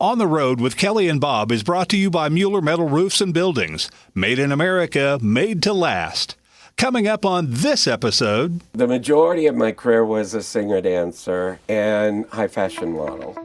On the Road with Kelly and Bob is brought to you by Mueller Metal Roofs and Buildings. Made in America, made to last. Coming up on this episode... The majority of my career was a singer-dancer and high fashion model.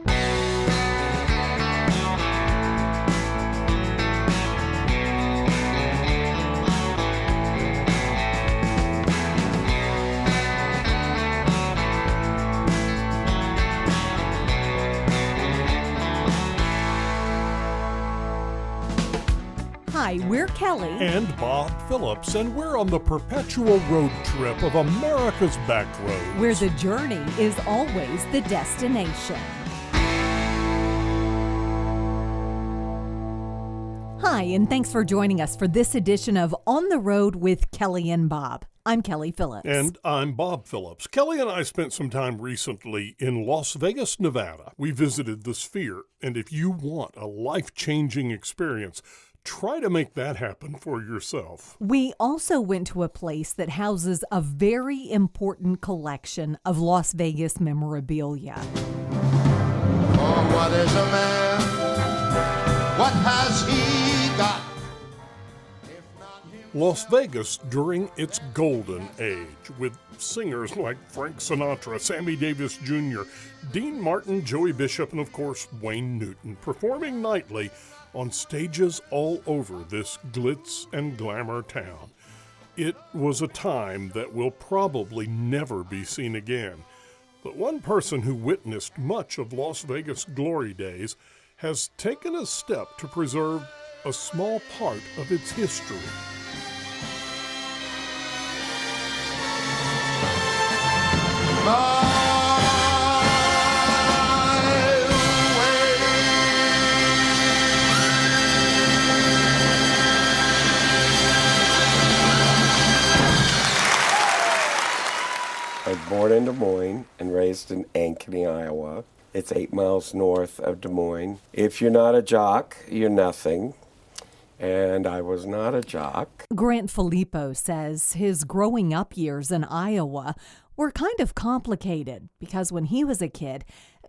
Hi, we're Kelly and Bob Phillips, and we're on the perpetual road trip of America's back roads, where the journey is always the destination. Hi, and thanks for joining us for this edition of On the Road with Kelly and Bob. I'm Kelly Phillips. And I'm Bob Phillips. Kelly and I spent some time recently in Las Vegas, Nevada. We visited the Sphere, and if you want a life-changing experience, try to make that happen for yourself. We also went to a place that houses a very important collection of Las Vegas memorabilia. Oh, what is a man? What has he got? Las Vegas during its golden age, with singers like Frank Sinatra, Sammy Davis Jr., Dean Martin, Joey Bishop, and of course Wayne Newton, performing nightly on stages all over this glitz and glamour town. It was a time that will probably never be seen again. But one person who witnessed much of Las Vegas glory days has taken a step to preserve a small part of its history. I was born in Des Moines and raised in Ankeny, Iowa. It's 8 miles north of Des Moines. If you're not a jock, you're nothing. And I was not a jock. Grant Filippo says his growing up years in Iowa were kind of complicated because when he was a kid,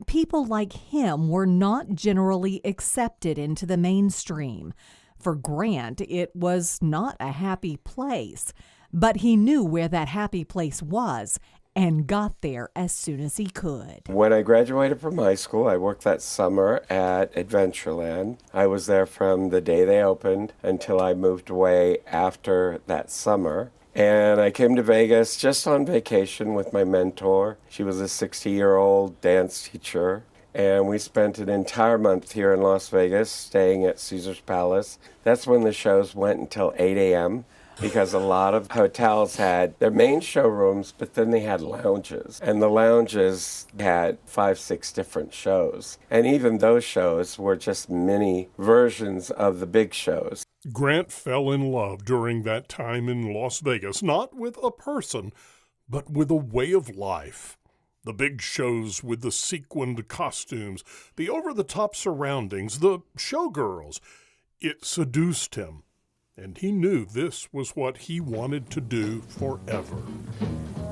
people like him were not generally accepted into the mainstream. For Grant, it was not a happy place, but he knew where that happy place was and got there as soon as he could. When I graduated from high school, I worked that summer at Adventureland. I was there from the day they opened until I moved away after that summer. And I came to Vegas just on vacation with my mentor. She was a 60-year-old dance teacher. And we spent an entire month here in Las Vegas staying at Caesar's Palace. That's when the shows went until 8 a.m. because a lot of hotels had their main showrooms, but then they had lounges. And the lounges had 5, 6 different shows. And even those shows were just mini versions of the big shows. Grant fell in love during that time in Las Vegas, not with a person, but with a way of life. The big shows with the sequined costumes, the over-the-top surroundings, the showgirls. It seduced him, and he knew this was what he wanted to do forever.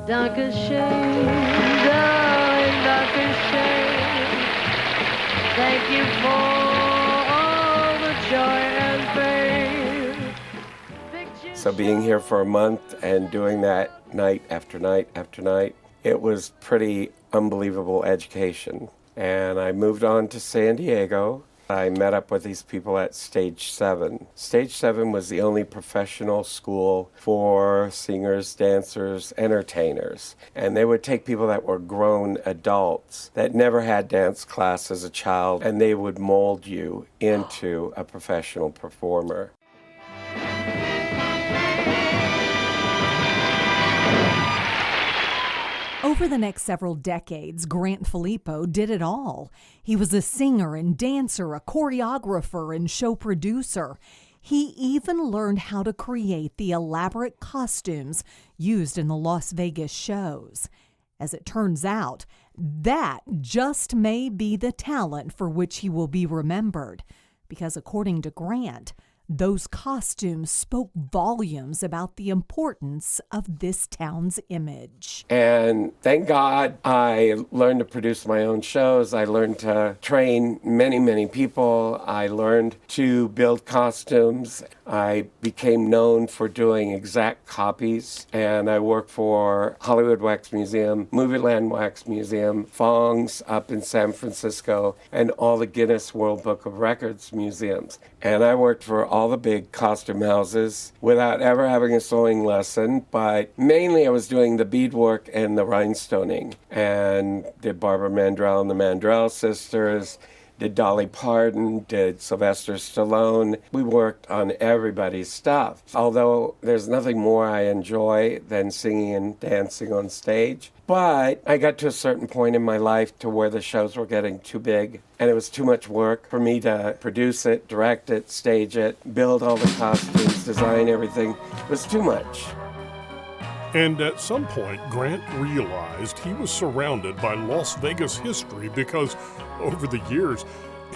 Dankeschön, darling, Dankeschön. Thank you for all the joy and pain. So being here for a month and doing that night after night after night, it was pretty unbelievable education. And I moved on to San Diego. I met up with these people at Stage 7. Stage 7 was the only professional school for singers, dancers, entertainers. And they would take people that were grown adults that never had dance class as a child, and they would mold you into a professional performer. Over the next several decades, Grant Filippo did it all. He was a singer and dancer, a choreographer and show producer. He even learned how to create the elaborate costumes used in the Las Vegas shows. As it turns out, that just may be the talent for which he will be remembered. Because according to Grant, Those costumes spoke volumes about the importance of this town's image. And thank God I learned to produce my own shows. I learned to train many, many people. I learned to build costumes. I became known for doing exact copies. And I worked for Hollywood Wax Museum, Movieland Wax Museum, Fong's up in San Francisco, and all the Guinness World Book of Records museums. And I worked for all the big costume houses without ever having a sewing lesson, but mainly I was doing the beadwork and the rhinestoning, and did Barbara Mandrell and the Mandrell sisters, did Dolly Parton, did Sylvester Stallone. We worked on everybody's stuff. Although there's nothing more I enjoy than singing and dancing on stage. But I got to a certain point in my life to where the shows were getting too big, and it was too much work for me to produce it, direct it, stage it, build all the costumes, design everything. It was too much. And at some point, Grant realized he was surrounded by Las Vegas history because, over the years,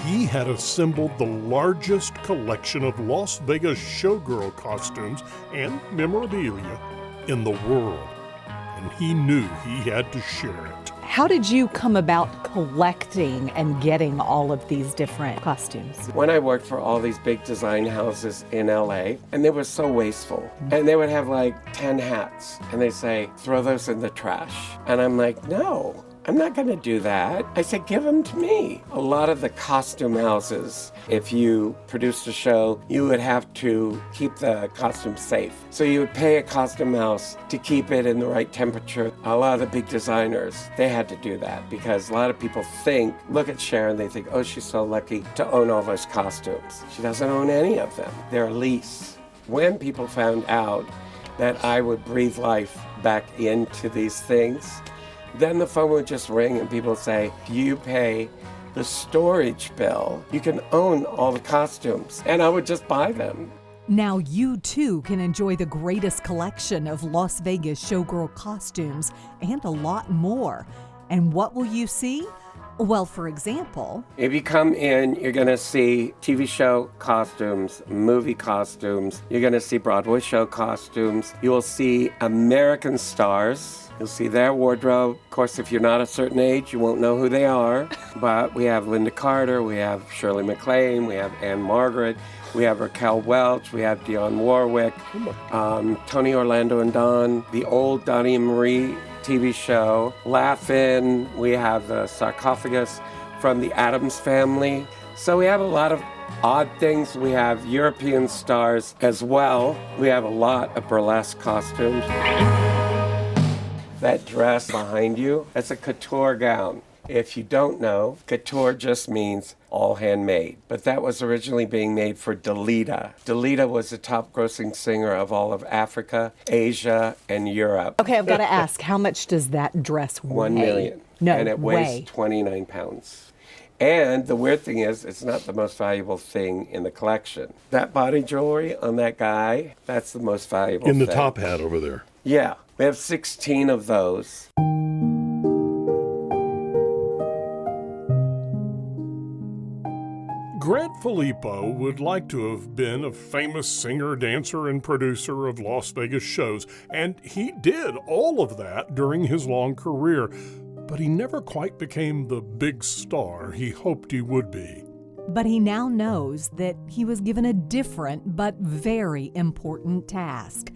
he had assembled the largest collection of Las Vegas showgirl costumes and memorabilia in the world. And he knew he had to share it. How did you come about collecting and getting all of these different costumes? When I worked for all these big design houses in LA, and they were so wasteful, and they would have like 10 hats, and they say, throw those in the trash. And I'm like, no, I'm not going to do that. I said, give them to me. A lot of the costume houses, if you produced a show, you would have to keep the costume safe. So you would pay a costume house to keep it in the right temperature. A lot of the big designers, they had to do that because a lot of people look at Sharon, they think, oh, she's so lucky to own all those costumes. She doesn't own any of them. They're a lease. When people found out that I would breathe life back into these things, then the phone would just ring and people would say, you pay the storage bill, you can own all the costumes. And I would just buy them. Now you too can enjoy the greatest collection of Las Vegas showgirl costumes and a lot more. And what will you see? Well, for example, if you come in, you're going to see TV show costumes, movie costumes. You're going to see Broadway show costumes. You will see American stars. You'll see their wardrobe. Of course, if you're not a certain age, you won't know who they are. But we have Linda Carter, we have Shirley MacLaine, we have Anne Margaret, we have Raquel Welch, we have Dionne Warwick, Tony Orlando and Don, the old Donnie and Marie TV show, Laugh-In, we have the sarcophagus from the Addams Family. So we have a lot of odd things. We have European stars as well. We have a lot of burlesque costumes. That dress behind you, that's a couture gown. If you don't know, couture just means all handmade. But that was originally being made for Dalida. Dalida was the top grossing singer of all of Africa, Asia, and Europe. Okay, I've got to ask, how much does that dress weigh? 1 million. No, and it weighs 29 pounds. And the weird thing is, it's not the most valuable thing in the collection. That body jewelry on that guy, that's the most valuable thing. In the top hat over there. Yeah, we have 16 of those. Grant Filippo would like to have been a famous singer, dancer, and producer of Las Vegas shows, and he did all of that during his long career, but he never quite became the big star he hoped he would be. but he now knows that he was given a different but very important task.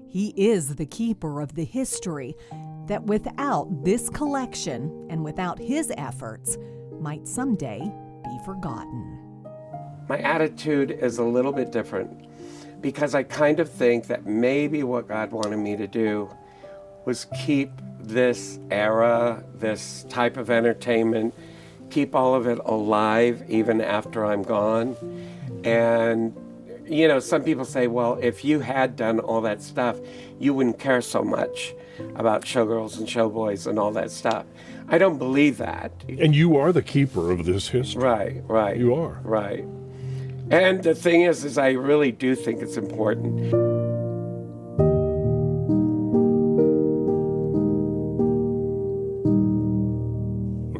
He is the keeper of the history that without this collection and without his efforts might someday be forgotten. My attitude is a little bit different because I kind of think that maybe what God wanted me to do was keep this era, this type of entertainment, keep all of it alive even after I'm gone. And, you know, some people say, well, if you had done all that stuff, you wouldn't care so much about showgirls and showboys and all that stuff. I don't believe that. And you are the keeper of this history. Right. You are. Right. And the thing is I really do think it's important.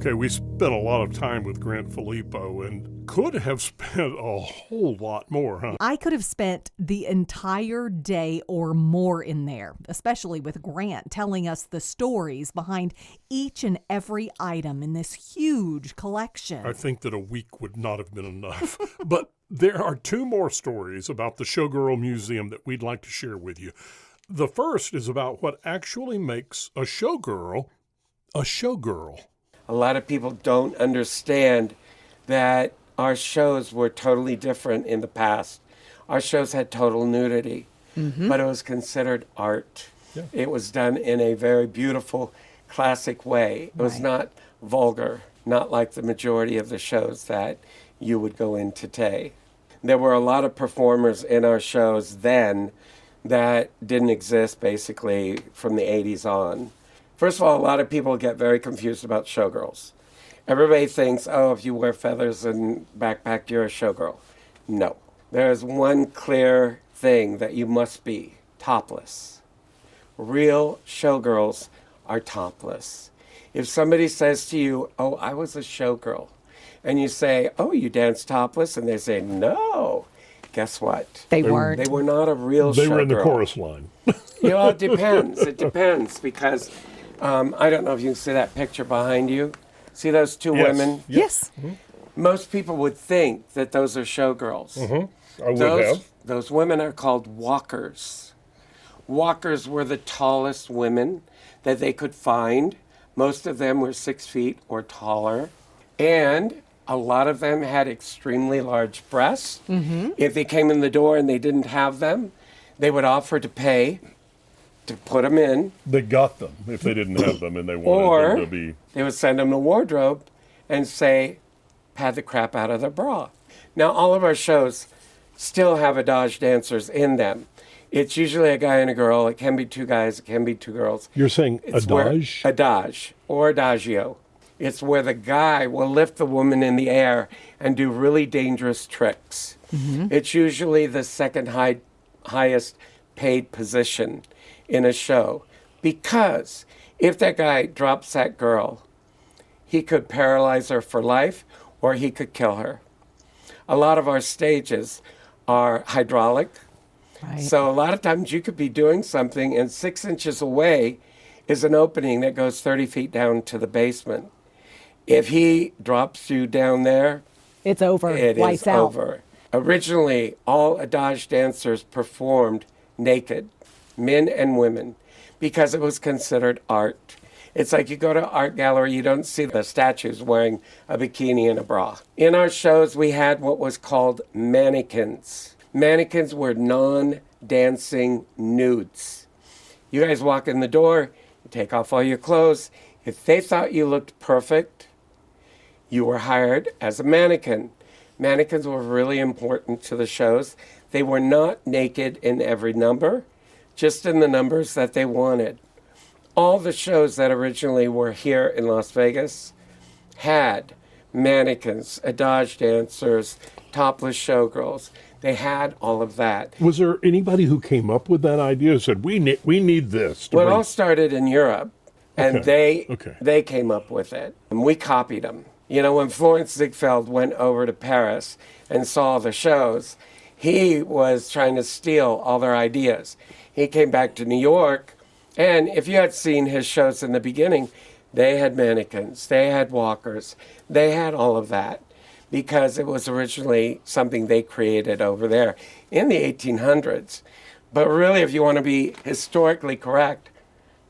Okay, we spent a lot of time with Grant Filippo and could have spent a whole lot more, huh? I could have spent the entire day or more in there, especially with Grant telling us the stories behind each and every item in this huge collection. I think that a week would not have been enough. But there are two more stories about the Showgirl Museum that we'd like to share with you. The first is about what actually makes a showgirl a showgirl. A lot of people don't understand that our shows were totally different in the past. Our shows had total nudity, but it was considered art. Yeah. It was done in a very beautiful, classic way. It was not vulgar, not like the majority of the shows that you would go in today. There were a lot of performers in our shows then that didn't exist basically from the 80s on. First of all, a lot of people get very confused about showgirls. Everybody thinks, oh, if you wear feathers and backpack, you're a showgirl. No. There is one clear thing that you must be: topless. Real showgirls are topless. If somebody says to you, oh, I was a showgirl, and you say, oh, you dance topless, and they say, no, guess what? They weren't. They were not a real showgirl. They were in the chorus line. It depends. It depends because I don't know if you can see that picture behind you. See those two women? Yes. Most people would think that those are showgirls. I would have. Those women are called walkers. Walkers were the tallest women that they could find. Most of them were 6 feet or taller. And a lot of them had extremely large breasts. If they came in the door and they didn't have them, they would offer to pay to put them in. They got them if they didn't have them and they wanted them to be. They would send them a wardrobe and say, pad the crap out of their bra. Now, all of our shows still have adage dancers in them. It's usually a guy and a girl. It can be two guys. It can be two girls. You're saying It's where- adage? Adage or adagio. It's where the guy will lift the woman in the air and do really dangerous tricks. It's usually the second highest paid position in a show, because if that guy drops that girl, he could paralyze her for life or he could kill her. A lot of our stages are hydraulic. Right. So a lot of times you could be doing something and 6 inches away is an opening that goes 30 feet down to the basement. If he drops you down there, It's over. it Lights is out. over. Originally, all adage dancers performed naked, men and women, because it was considered art. It's like you go to an art gallery, you don't see the statues wearing a bikini and a bra. In our shows, we had what was called mannequins. Mannequins were non-dancing nudes. You guys walk in the door, you take off all your clothes. If they thought you looked perfect, you were hired as a mannequin. Mannequins were really important to the shows. They were not naked in every number, just in the numbers that they wanted. All the shows that originally were here in Las Vegas had mannequins, adage dancers, topless showgirls. They had all of that. Was there anybody who came up with that idea and said, we need this? Well, it all started in Europe, and Okay. they came up with it, and we copied them. You know, when Florence Ziegfeld went over to Paris and saw the shows, he was trying to steal all their ideas. He came back to New York, and if you had seen his shows in the beginning, they had mannequins, they had walkers, they had all of that, because it was originally something they created over there in the 1800s. But really, if you want to be historically correct,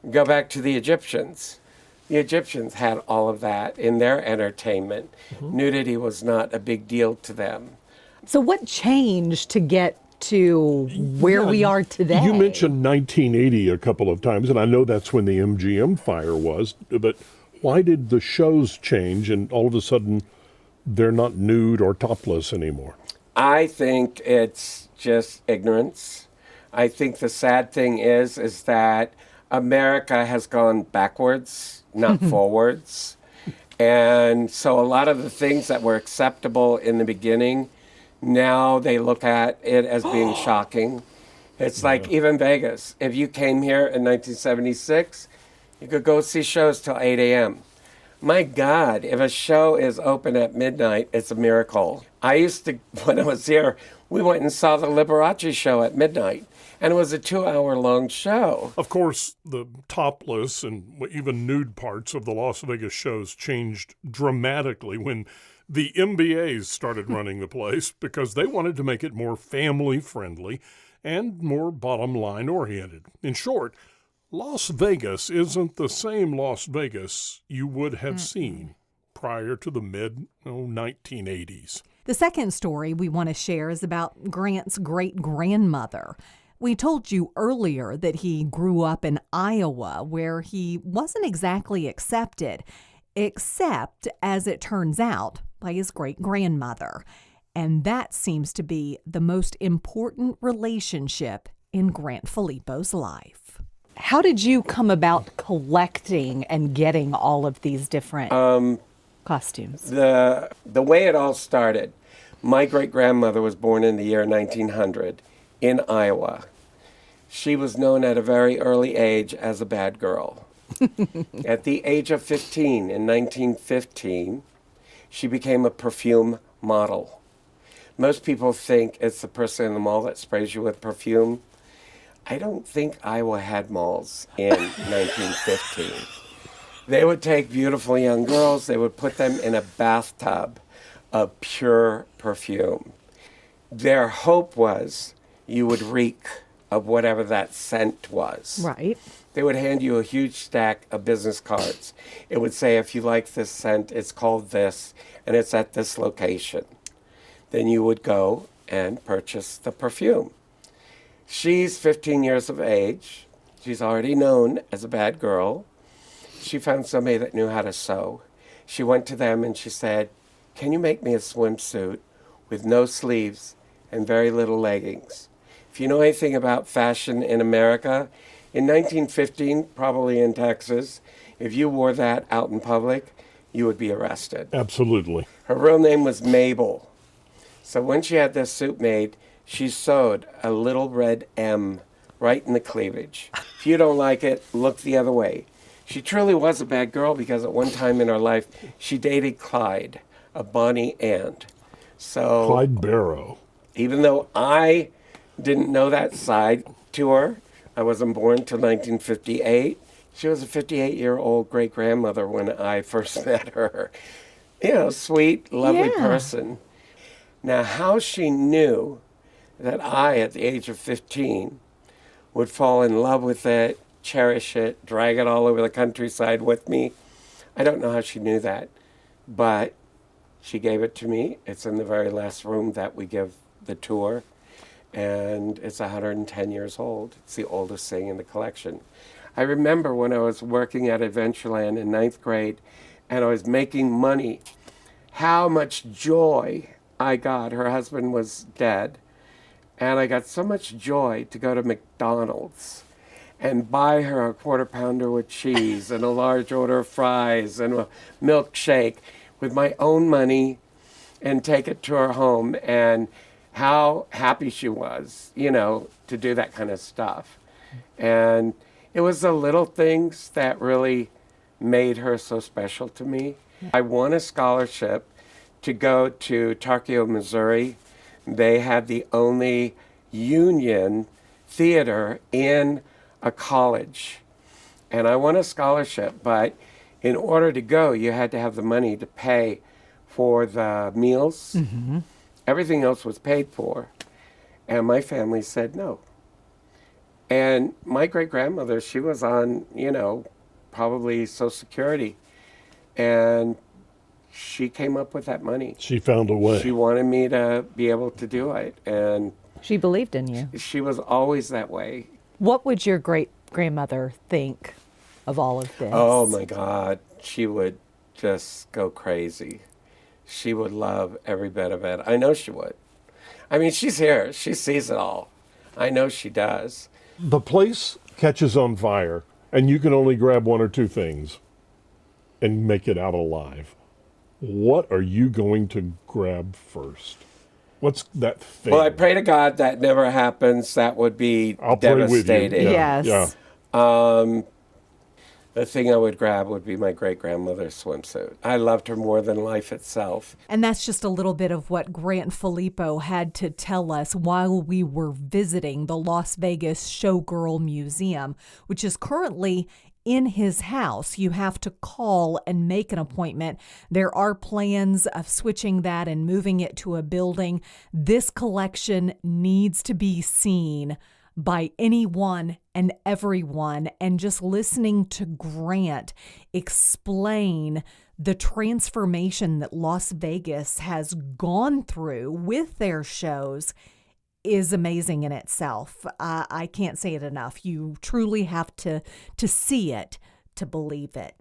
go back to the Egyptians. The Egyptians had all of that in their entertainment. Nudity was not a big deal to them. So what changed to get to where we are today? You mentioned 1980 a couple of times, and I know that's when the MGM fire was, but why did the shows change and all of a sudden they're not nude or topless anymore? I think it's just ignorance. I think the sad thing is that America has gone backwards, not forwards. And so a lot of the things that were acceptable in the beginning, now they look at it as being shocking. It's like even Vegas. If you came here in 1976, you could go see shows till 8 a.m. My God, if a show is open at midnight, it's a miracle. I used to, when I was here, we went and saw the Liberace show at midnight, and it was a 2-hour long show. Of course, the topless and even nude parts of the Las Vegas shows changed dramatically when the MBAs started running the place because they wanted to make it more family-friendly and more bottom-line oriented. In short, Las Vegas isn't the same Las Vegas you would have seen prior to the mid-1980s. The second story we want to share is about Grant's great-grandmother. We told you earlier that he grew up in Iowa, where he wasn't exactly accepted, except, as it turns out, by his great-grandmother. And that seems to be the most important relationship in Grant Filippo's life. How did you come about collecting and getting all of these different costumes? The way it all started, my great-grandmother was born in the year 1900 in Iowa. She was known at a very early age as a bad girl. At the age of 15, in 1915, she became a perfume model. Most people think it's the person in the mall that sprays you with perfume. I don't think Iowa had malls in 1915. They would take beautiful young girls, they would put them in a bathtub of pure perfume. Their hope was you would reek of whatever that scent was. Right. They would hand you a huge stack of business cards. It would say, if you like this scent, it's called this, and it's at this location. Then you would go and purchase the perfume. She's 15 years of age. She's already known as a bad girl. She found somebody that knew how to sew. She went to them and she said, can you make me a swimsuit with no sleeves and very little leggings? If you know anything about fashion in America, in 1915, probably in Texas, if you wore that out in public, you would be arrested. Absolutely. Her real name was Mabel. So when she had this suit made, she sewed a little red M right in the cleavage. If you don't like it, look the other way. She truly was a bad girl because at one time in her life, she dated Clyde, a Bonnie and. So Clyde Barrow. even though I didn't know that side to her, I wasn't born till 1958. She was a 58-year-old great-grandmother when I first met her. You know, sweet, lovely person. Now, how she knew that I, at the age of 15, would fall in love with it, cherish it, drag it all over the countryside with me, I don't know how she knew that. But she gave it to me. It's in the very last room that we give the tour. And it's 110 years old. It's the oldest thing in the collection. I remember when I was working at Adventureland in 9th grade and I was making money, how much joy I got. Her husband was dead. And I got so much joy to go to McDonald's and buy her a quarter pounder with cheese and a large order of fries and a milkshake with my own money and take it to her home. And how happy she was, you know, to do that kind of stuff. And it was the little things that really made her so special to me. I won a scholarship to go to Tarkio, Missouri. They had the only union theater in a college. And I won a scholarship, but in order to go, you had to have the money to pay for the meals. Mm-hmm. Everything else was paid for. And my family said no. And my great-grandmother, she was on, you know, probably Social Security. And she came up with that money. She found a way. She wanted me to be able to do it. And She believed in you. she was always that way. What would your great-grandmother think of all of this? Oh, my God. She would just go crazy. She would love every bit of it. I know she would. I mean, she's here. She sees it all. I know she does. The place catches on fire, and you can only grab one or two things and make it out alive. What are you going to grab first? What's that thing? Well, I pray to God that never happens. That would be I'll pray with you. devastating. Yeah. Yes. Yeah. The thing I would grab would be my great-grandmother's swimsuit. I loved her more than life itself. And that's just a little bit of what Grant Filippo had to tell us while we were visiting the Las Vegas Showgirl Museum, which is currently in his house. You have to call and make an appointment. There are plans of switching that and moving it to a building. This collection needs to be seen by anyone and everyone, and just listening to Grant explain the transformation that Las Vegas has gone through with their shows is amazing in itself. I can't say it enough. You truly have to see it to believe it.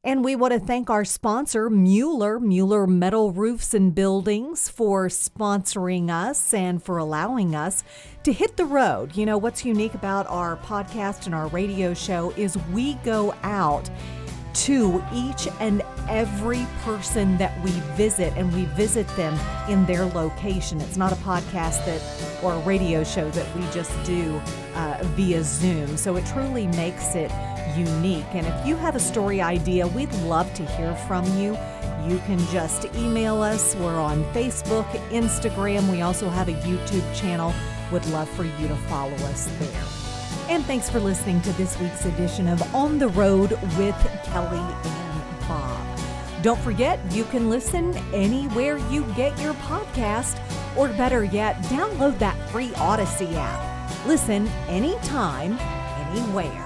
And we want to thank our sponsor, Mueller Metal Roofs and Buildings, for sponsoring us and for allowing us to hit the road. You know, what's unique about our podcast and our radio show is we go out to each and every person that we visit, and we visit them in their location. It's not a podcast or a radio show that we just do via Zoom. So it truly makes it unique. And if you have a story idea, we'd love to hear from you. You can just email us. We're on Facebook, Instagram. We also have a YouTube channel. Would love for you to follow us there. And thanks for listening to this week's edition of On the Road with Kelly and Bob. Don't forget, you can listen anywhere you get your podcast, or better yet, download that free Odyssey app. Listen anytime, anywhere.